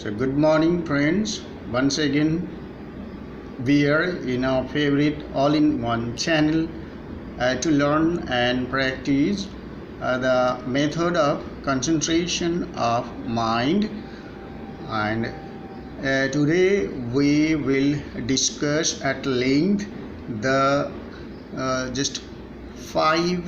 So good morning friends. Once again we are in our favorite all-in-one channel to learn and practice the method of concentration of mind, and today we will discuss at length the just 5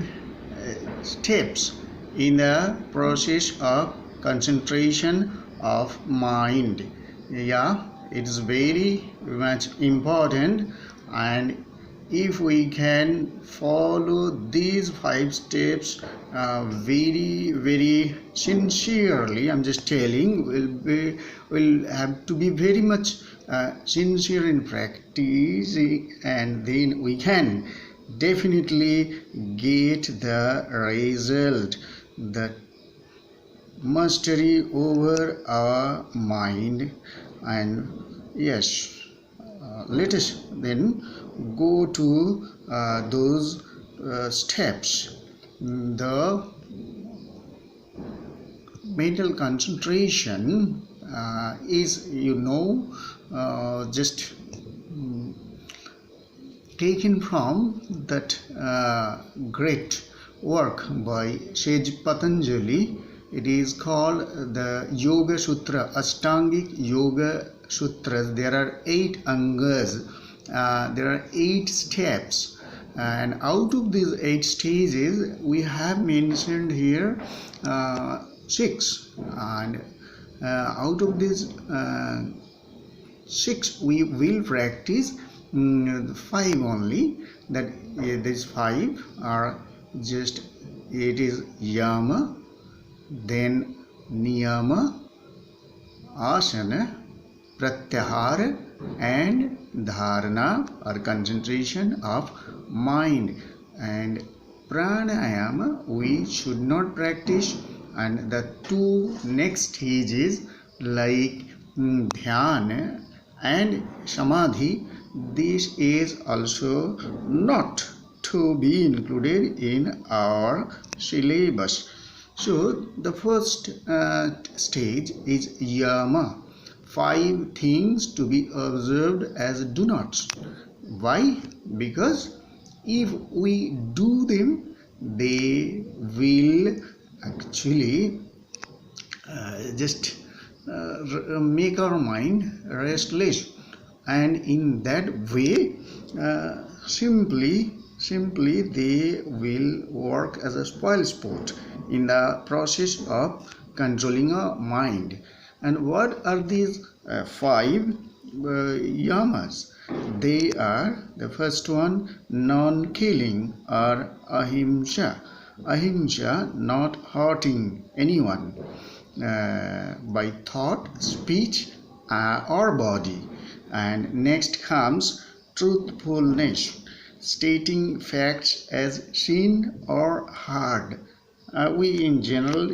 steps in the process of concentration of mind. Yeah, it is very much important, and if we can follow these 5 steps very sincerely, I'm just telling, will have to be very much sincere in practice, and then we can definitely get the result, the mastery over our mind. And yes, let us then go to those steps. The mental concentration is, just taken from that great work by Sage Patanjali. It is called the Yoga Sutra, Ashtangic Yoga Sutras. There are 8 angas, there are 8 steps, and out of these 8 stages we have mentioned here 6, and out of these 6 we will practice 5 only. That these 5 are just, it is yama, then niyama, asana, pratyahara, and dharana, or concentration of mind. And pranayama we should not practice, and the 2 next stages like dhyana and samadhi, this is also not to be included in our syllabus. So the first stage is yama, 5 things to be observed as do nots. Why? Because if we do them, they will actually just make our mind restless, and in that way simply they will work as a spoil sport in the process of controlling our mind. And what are these 5 yamas? They are, the first one, non-killing, or ahimsa. Ahimsa, not hurting anyone by thought, speech, or body. And next comes truthfulness, stating facts as seen or heard. We in general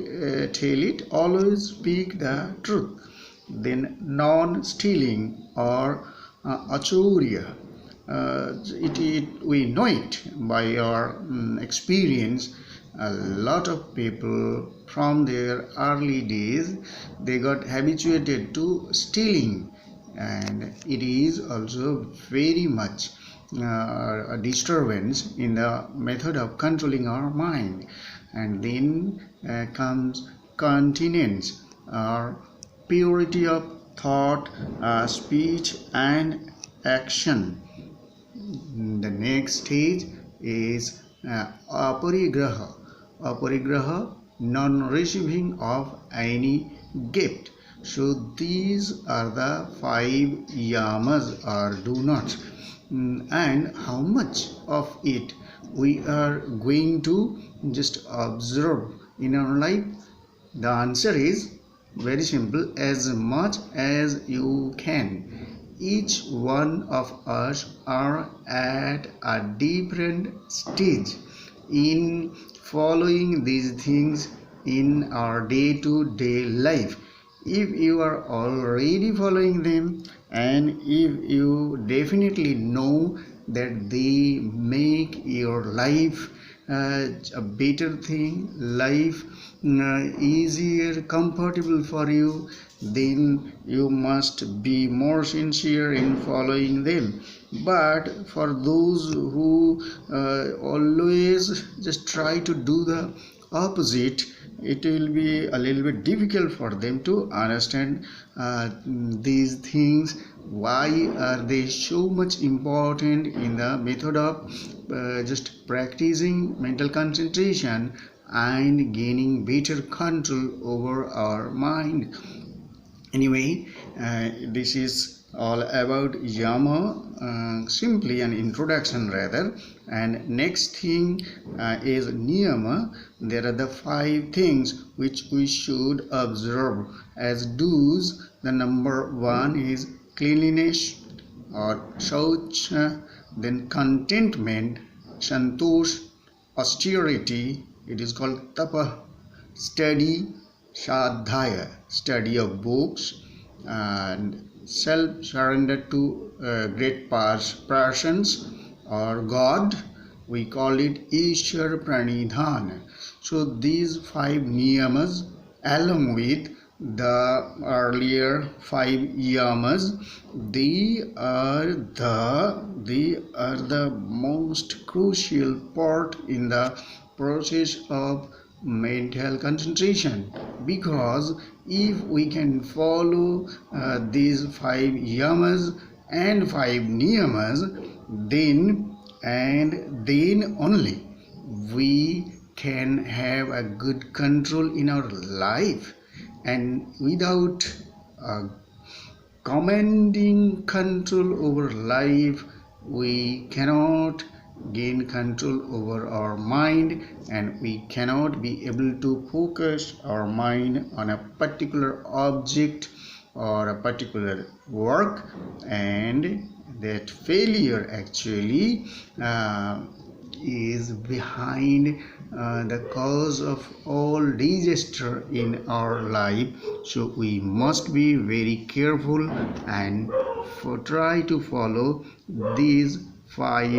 tell it, always speak the truth. Then non-stealing, or achaurya. We know it by our experience. A lot of people from their early days, they got habituated to stealing, and it is also very much a disturbance in the method of controlling our mind. And then comes continence, or purity of thought, speech, and action. The next stage is aparigraha. Aparigraha, non-receiving of any gift. So these are the 5 yamas, or do nots. And how much of it we are going to just observe in our life? The answer is very simple, as much as you can. Each one of us are at a different stage in following these things in our day-to-day life. If you are already following them, and if you definitely know that they make your life a better thing, life easier, comfortable for you, then you must be more sincere in following them. But for those who always just try to do the opposite, it will be a little bit difficult for them to understand these things. Why are they so much important in the method of just practicing mental concentration and gaining better control over our mind? Anyway, this is all about yama, simply an introduction rather. And next thing is niyama. There are the 5 things which we should observe as do's. The number 1 is cleanliness or shauch, then contentment, santosh, austerity, it is called tapa, study, Shadhaya, study of books, and self surrender to great persons or God. We call it Ishwar Pranidhan. So these 5 niyamas, along with the earlier 5 yamas, they are the most crucial part in the process of mental concentration, because if we can follow these 5 yamas and 5 niyamas, then only we can have a good control in our life. And without commanding control over life, we cannot gain control over our mind, and we cannot be able to focus our mind on a particular object or a particular work. And that failure actually is behind the cause of all disaster in our life. So we must be very careful and try to follow these 5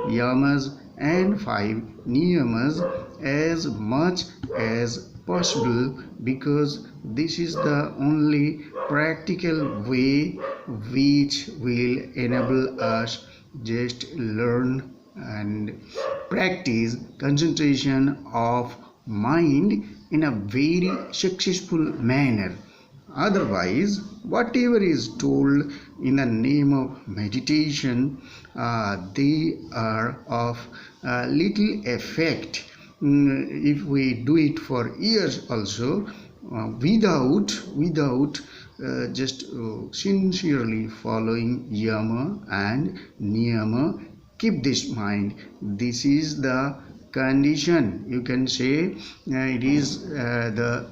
yamas and 5 niyamas as much as possible, because this is the only practical way which will enable us just learn and practice concentration of mind in a very successful manner. Otherwise, whatever is told in the name of meditation, they are of little effect if we do it for years also, without just sincerely following yama and niyama. Keep this mind. This is the condition. You can say it is the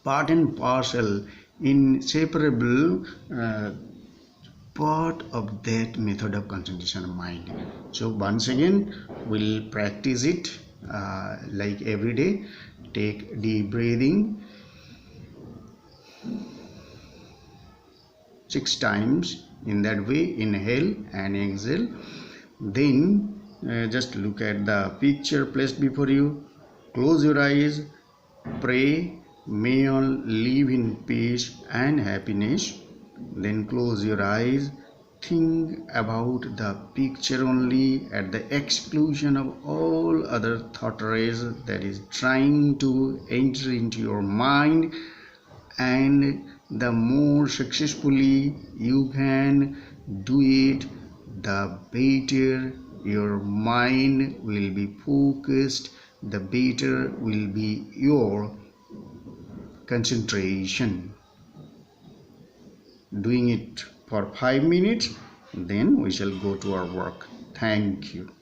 part and parcel, inseparable part of that method of concentration of mind. So once again, we'll practice it like every day. Take deep breathing 6 times. In that way, inhale and exhale. Then just look at the picture placed before you. Close your eyes. Pray, may all live in peace and happiness. Then close your eyes. Think about the picture only, at the exclusion of all other thought rays that is trying to enter into your mind. And the more successfully you can do it, the better your mind will be focused, the better will be your concentration. Doing it for 5 minutes, then we shall go to our work. Thank you.